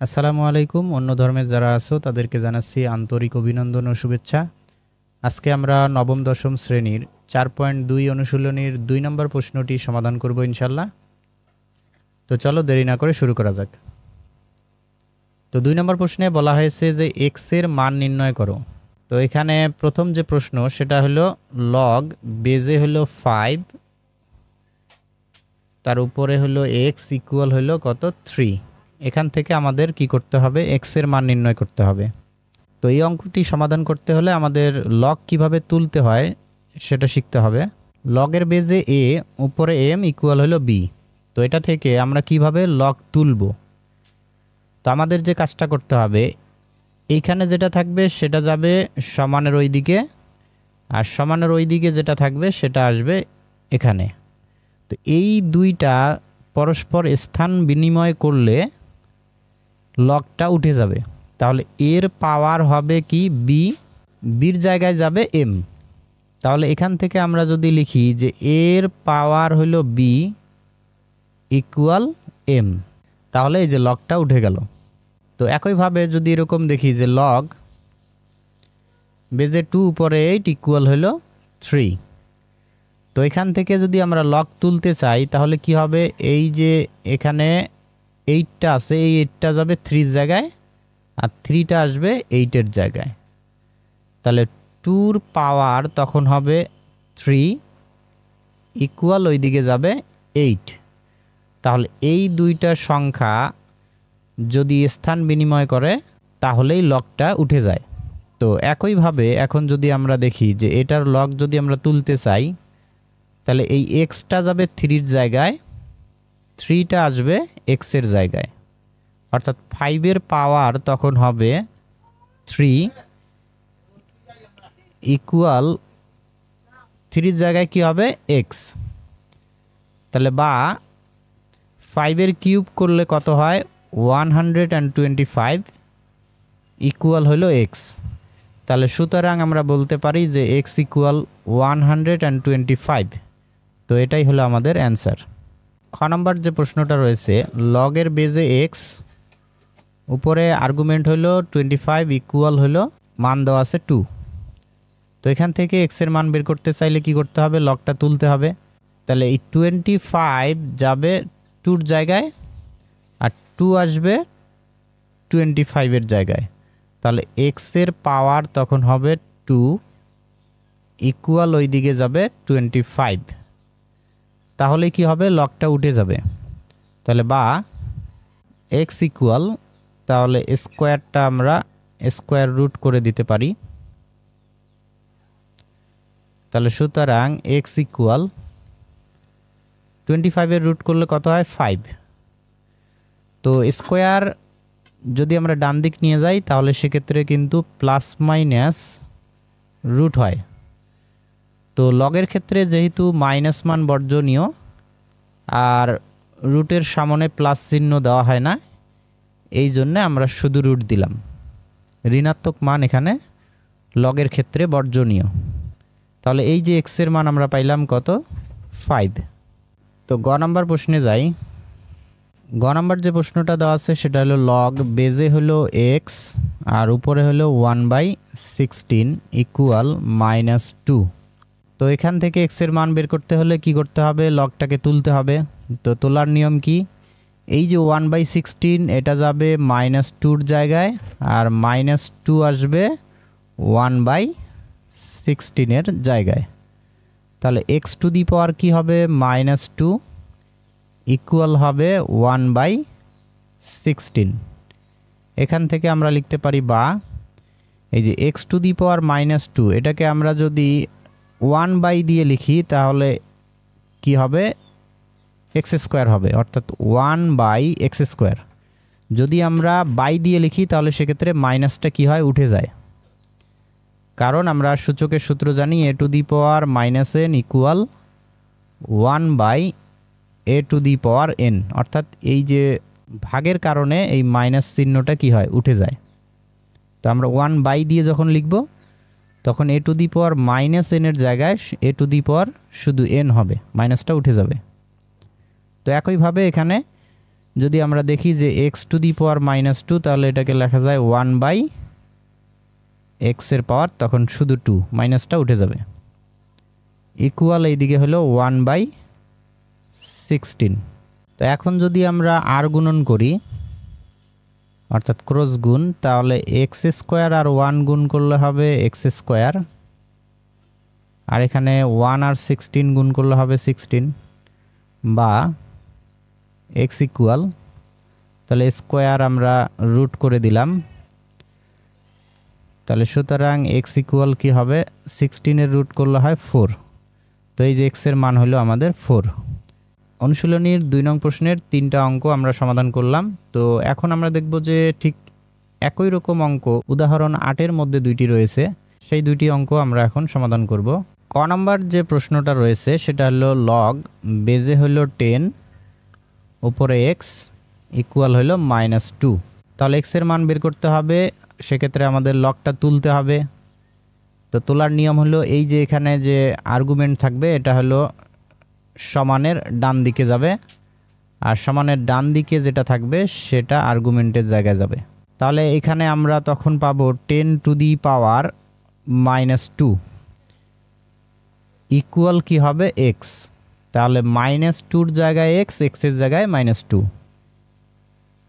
আসসালামু আলাইকুম। অন্য ধর্মের যারা আছো তাদেরকে জানাচ্ছি আন্তরিক অভিনন্দন ও শুভেচ্ছা। আজকে আমরা নবম দশম শ্রেণীর 4.2 অনুশীলনীর 2 নম্বর প্রশ্নটি সমাধান করব ইনশাল্লাহ। তো চলো দেরি না করে শুরু করা যাক। তো 2 নম্বর প্রশ্নে বলা হয়েছে যে x এর মান নির্ণয় করো। তো এখানে প্রথম যে প্রশ্ন সেটা হলো লগ বেজে হলো 5, তার উপরে হলো x ইকুয়াল হলো কত 3। এখান থেকে আমাদের কি করতে হবে, x এর মান নির্ণয় করতে হবে। তো এই অঙ্কটি সমাধান করতে হলে আমাদের লগ কিভাবে তুলতে হয় সেটা শিখতে হবে। লগের বেজে a, উপরে m ইকুয়াল হলো b। তো এটা থেকে আমরা কিভাবে লগ তুলব, তো আমাদের যে কাজটা করতে হবে, এইখানে যেটা থাকবে সেটা যাবে সমানের ওই দিকে, আর সমানের ওই দিকে যেটা থাকবে সেটা আসবে এখানে। তো এই দুইটা পরস্পর স্থান বিনিময় করলে লগটা উঠে যাবে। তাহলে এর পাওয়ার হবে কি বি, বির জায়গায় যাবে এম। তাহলে এখান থেকে আমরা যদি লিখি যে এর পাওয়ার হলো বি ইকুয়াল এম, তাহলে এই যে লগটা উঠে গেল। তো একইভাবে যদি এরকম দেখি যে লগ বেজে 2 উপরে 8 ইকুয়াল হলো 3। তো এখান থেকে যদি আমরা লগ তুলতে চাই তাহলে কি হবে, এই যে এখানে 8টা আছে, এই 8টা যাবে 3 জায়গায়, আর 3টা আসবে 8-এর জায়গায়। তাহলে 2-র পাওয়ার তখন হবে 3 ইকুয়াল ওই দিকে যাবে 8। তাহলে এই দুইটা সংখ্যা যদি স্থান বিনিময় করে তাহলেই লগটা উঠে যায়। তো একইভাবে এখন যদি আমরা দেখি যে এটার লগ যদি আমরা তুলতে চাই তাহলে এই এক্সটা যাবে 3-র জায়গায়, 3টা আসবে এক্সের জায়গায়, অর্থাৎ 5-এর পাওয়ার তখন হবে 3 ইকুয়াল 3-র জায়গায় কি হবে এক্স। তাহলে বা 5-এর কিউব করলে কত হয় 125 ইকুয়াল হলো এক্স। তাহলে সুতরাং আমরা বলতে পারি যে এক্স ইকুয়াল 125। তো এটাই হলো আমাদের অ্যান্সার। খ নম্বর যে প্রশ্নটা রয়েছে লগের বেজে এক্স, উপরে আর্গুমেন্ট হলো 25 ইকুয়াল হলো মান দেওয়া আছে 2। তো এখান থেকে এক্সের মান বের করতে চাইলে কি করতে হবে, লগটা তুলতে হবে। তাহলে এই 25 যাবে 2-র জায়গায়, আর 2 আসবে 25-এর জায়গায়। তাহলে এক্সের পাওয়ার তখন হবে 2 ইকুয়াল ওই দিকে যাবে 25। তাহলে কি হবে, লগটা উঠে যাবে। তাহলে বা এক্স ইকুয়াল, তাহলে স্কোয়ারটা আমরা স্কোয়ার রুট করে দিতে পারি। তাহলে সুতরাং এক্স ইকুয়াল 25-এর রুট করলে কত হয় 5। তো স্কোয়ার যদি আমরা ডান দিক নিয়ে যাই তাহলে সেক্ষেত্রে কিন্তু প্লাস মাইনাস রুট হয়। তো লগের ক্ষেত্রে যেহেতু মাইনাস মান বর্জনীয় আর রুটের সামনে প্লাস চিহ্ন দেওয়া হয় না, এই জন্য আমরা শুধু রুট দিলাম। ঋণাত্মক মান এখানে লগের ক্ষেত্রে বর্জনীয়। তাহলে এই যে এক্সের মান আমরা পাইলাম কত 5। তো গ নাম্বার প্রশ্নে যাই। গ নাম্বার যে প্রশ্নটা দেওয়া আছে সেটা হলো লগ বেজে হলো এক্স আর উপরে হলো 1/16 ইকুয়াল -2। তো এখান থেকে এক্সের মান বের করতে হলে কি করতে হবে, লগটাকে তুলতে হবে। তো তোলার নিয়ম কি, এই যে 1/16 এটা যাবে -2-র জায়গায়, আর -2 আসবে 1/16-এর জায়গায়। তাহলে এক্স টু দি পাওয়ার কি হবে -2 ইকুয়াল হবে 1/16। এখান থেকে আমরা লিখতে পারি বা এই যে এক্স টু দি পাওয়ার -2 এটাকে আমরা যদি 1 দিয়ে লিখি তাহলে কি হবে, এক্স স্কোয়ার হবে, অর্থাৎ 1/x²। যদি আমরা বাই দিয়ে লিখি তাহলে সেক্ষেত্রে মাইনাসটা কি হয়, উঠে যায়। কারণ আমরা সূচকের সূত্র জানি a to the power -n equal 1/a to the power n, অর্থাৎ এই যে ভাগের কারণে এই মাইনাস চিহ্নটা কি হয়, উঠে যায়। তো আমরা 1 দিয়ে যখন লিখব তখন a টু দি পাওয়ার -n-এর জায়গায় a টু দি পাওয়ার শুধু n হবে, মাইনাসটা উঠে যাবে। তো একইভাবে এখানে যদি আমরা দেখি যে x⁻² তাহলে এটাকে লেখা যায় 1/x এর পাওয়ার, তখন শুধু 2, মাইনাসটা উঠে যাবে, ইকুয়াল এইদিকে হলো 1/16। তো এখন যদি আমরা আর গুণন করি অর্থাৎ ক্রস গুণ, তাহলে x² আর 1 গুণ করলে হবে x², আর এখানে 1 আর 16 গুণ করলে হবে 16, বা x ইকুয়াল, তাহলে স্কোয়ার আমরা রুট করে দিলাম, তাহলে সুতরাং x ইকুয়াল কি হবে, 16 এর রুট করলে হয় 4। তো এই যে x এর মান হলো আমাদের 4। অনুশীলনীর 2 নং প্রশ্নের 3টা অঙ্ক আমরা সমাধান করলাম। তো এখন আমরা দেখব যে ঠিক একই রকম অঙ্ক উদাহরণ 8-এর মধ্যে 2টি রয়েছে, সেই 2টি অঙ্ক আমরা এখন সমাধান করব। ক নাম্বার যে প্রশ্নটা রয়েছে সেটা হলো লগ বেজে হলো 10 উপরে x ইকুয়াল হলো -2। তাহলে x এর মান বের করতে হবে, সেক্ষেত্রে আমাদের লগটা তুলতে হবে। তো তোলার নিয়ম হলো এই যে এখানে যে আর্গুমেন্ট থাকবে এটা হলো সমানের ডান দিকে যাবে, আর সমানের ডান দিকে যেটা থাকবে সেটা আর্গুমেন্টের জায়গায় যাবে। তাহলে এখানে আমরা তখন পাবো 10⁻² ইকুয়াল কি হবে x। তাহলে -2-র জায়গায় x, এর জায়গায় -2।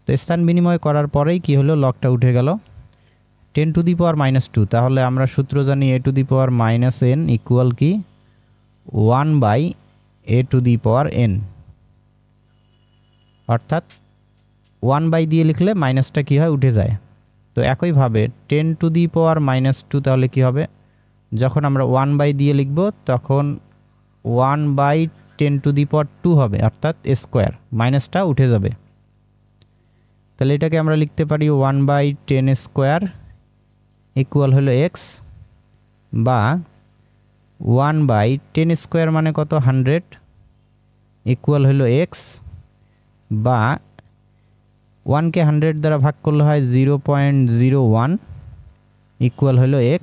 তো স্থান বিনিময় করার পরেই কি হলো, লগটা উঠে গেল 10⁻²। তাহলে আমরা সূত্র জানি a⁻n ইকুয়াল কি 1/a⁻n, অর্থাৎ 1 দিয়ে লিখলে মাইনাসটা কি হয়, উঠে যায়। তো একইভাবে 10⁻², তাহলে কি হবে, যখন আমরা 1 দিয়ে লিখব তখন 1/10⁻² হবে, অর্থাৎ স্কোয়ার, মাইনাসটা উঠে যাবে। তাহলে এটাকে আমরা লিখতে পারি 1/10² ইকুয়াল হলো x, বা 1/10² মানে কত, 100 ইকুয়াল হলো x, বা 1কে 100 দ্বারা ভাগ করলে হয় 0.01 ইকুয়াল হলো x।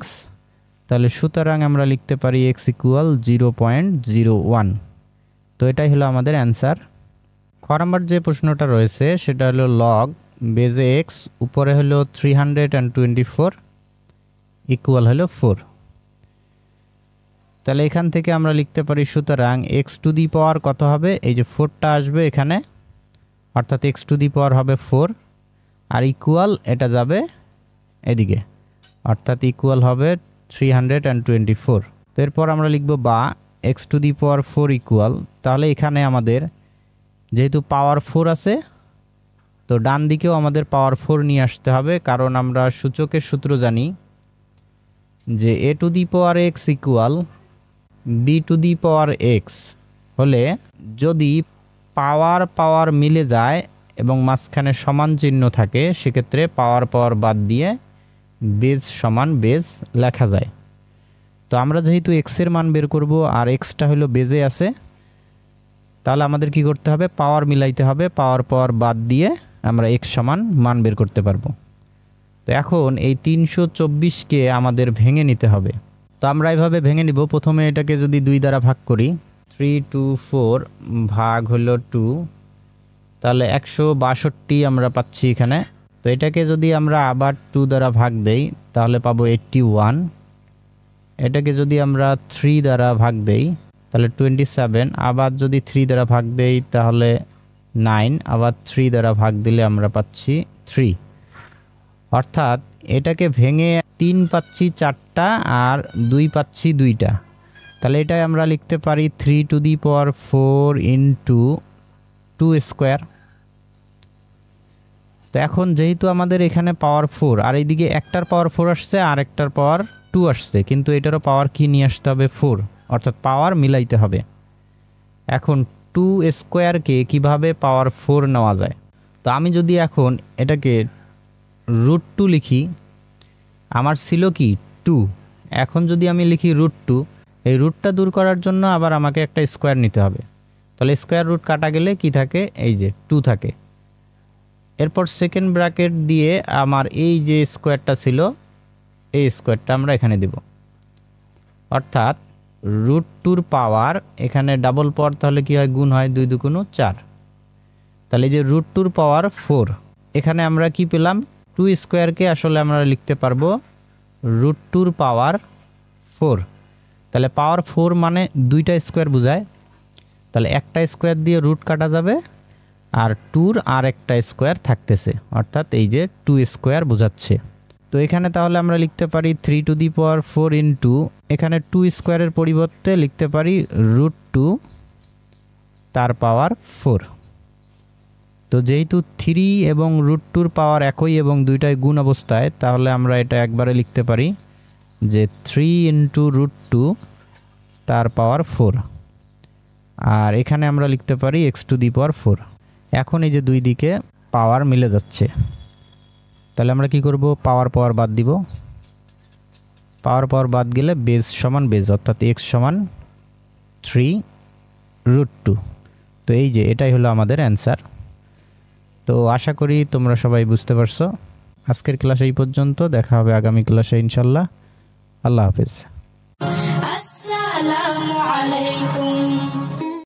তাহলে সুতরাং আমরা লিখতে পারি x ইকুয়াল 0.01। তো এটাই হলো আমাদের অ্যান্সার। খ নাম্বার যে প্রশ্নটা রয়েছে সেটা হলো লগ বেজে x উপরে হলো 324 ইকুয়াল হলো 4। তাহলে এখান থেকে আমরা লিখতে পারি সুতরাং x⁻ কত হবে, এই যে 4টা আসবে এখানে, অর্থাৎ x⁻ হবে 4, আর ইকুয়াল এটা যাবে এদিকে, অর্থাৎ ইকুয়াল হবে 324। তো এরপর আমরা লিখব বা x⁻4 ইকুয়াল, তাহলে এখানে আমাদের যেহেতু পাওয়ার 4 আছে, তো ডান দিকেও আমাদের পাওয়ার 4 নিয়ে আসতে হবে, কারণ আমরা সূচকের সূত্র জানি যে a⁻x ইকুয়াল b⁻x হলে যদি পাওয়ার মিলে যায় এবং মাঝখানে সমান চিহ্ন থাকে, সেক্ষেত্রে পাওয়ার বাদ দিয়ে বেজ সমান বেজ লেখা যায়। তো আমরা যেহেতু x এর মান বের করব আর xটা হলো বেজে আছে, তাহলে আমাদের কি করতে হবে, পাওয়ার মিলাইতে হবে, পাওয়ার বাদ দিয়ে আমরা x সমান মান বের করতে পারবো। তো এখন এই 324কে আমাদের ভেঙে নিতে হবে। তো আমরা এইভাবে ভেঙে নিব। প্রথমে এটাকে যদি 2 দ্বারা ভাগ করি, 324 ভাগ হলো 2, তাহলে 162 আমরা পাচ্ছি এখানে। তো এটাকে যদি আমরা আবার 2 দ্বারা ভাগ দেই তাহলে পাবো 81। এটাকে যদি আমরা 3 দ্বারা ভাগ দেই তাহলে 27, আবার যদি 3 দ্বারা ভাগ দেই তাহলে 9, আবার 3 দ্বারা ভাগ দিলে আমরা পাচ্ছি 3। অর্থাৎ এটাকে ভেঙে 3 পাচ্ছি 4টা আর 2 পাচ্ছি 2টা। তাহলে এটাই আমরা লিখতে পারি 3⁻4 ইন্টু 2 স্কোয়ার। তো এখন যেহেতু আমাদের এখানে পাওয়ার 4 আর এইদিকে একটার পাওয়ার 4 আসছে আর একটার পাওয়ার 2 আসছে, কিন্তু এটারও পাওয়ার কি নিয়ে আসতে হবে, 4, অর্থাৎ পাওয়ার মিলাইতে হবে। এখন 2 স্কোয়ারকে কিভাবে পাওয়ার 4 নেওয়া যায়, তো আমি যদি এখন এটাকে √2 লিখি, আমার ছিল কি 2, এখন যদি আমি লিখি √2, এই রুটটা দূর করার জন্য আবার আমাকে একটা স্কোয়ার নিতে হবে। তাহলে স্কোয়ার রুট কাটা গেলে কি থাকে, এই যে 2 থাকে। এরপর সেকেন্ড ব্র্যাকেট দিয়ে আমার এই যে স্কোয়ারটা ছিল এই স্কোয়ারটা আমরা এখানে দেব, অর্থাৎ √2 পাওয়ার এখানে ডাবল পাওয়ার, তাহলে কি হয়, গুণ হয়, 2 × 2 = 4। তাহলে যে রুট টুর পাওয়ার 4, এখানে আমরা কি পেলাম, 2 স্কোয়ারকে আসলে আমরা লিখতে পারবো রুট টুর পাওয়ার 4। তাহলে পাওয়ার 4 মানে 2টা স্কোয়ার বোঝায়, তাহলে একটা স্কোয়ার দিয়ে রুট কাটা যাবে আর 2র আর একটা স্কোয়ার থাকতেছে, অর্থাৎ এই যে 2 স্কোয়ার বোঝাচ্ছে। তো এখানে তাহলে আমরা লিখতে পারি 3 টু দি পাওয়ার 4 ইন্টু, এখানে 2 স্কোয়ারের পরিবর্তে লিখতে পারি রুট 2 তার পাওয়ার 4। তো যেহেতু 3 এবং রুট 2র পাওয়ার একই এবং দুইটাই গুণ অবস্থায়, তাহলে আমরা এটা একবারে লিখতে পারি যে 3 ইন্টু রুট 2 তার পাওয়ার 4, আর এখানে আমরা লিখতে পারি এক্স টু দি পাওয়ার 4। এখন এই যে দুই দিকে পাওয়ার মিলে যাচ্ছে, তাহলে আমরা কি করব, পাওয়ার বাদ দিব। পাওয়ার বাদ গেলে বেজ সমান বেজ, অর্থাৎ এক্স সমান 3 রুট 2। তো এই যে এটাই হলো আমাদের অ্যান্সার। তো আশা করি তোমরা সবাই বুঝতে পারছো। আজকের ক্লাস এই পর্যন্ত, দেখা হবে আগামী ক্লাসে ইনশাল্লাহ। আল্লাহ হাফেজ। আসসালামু আলাইকুম।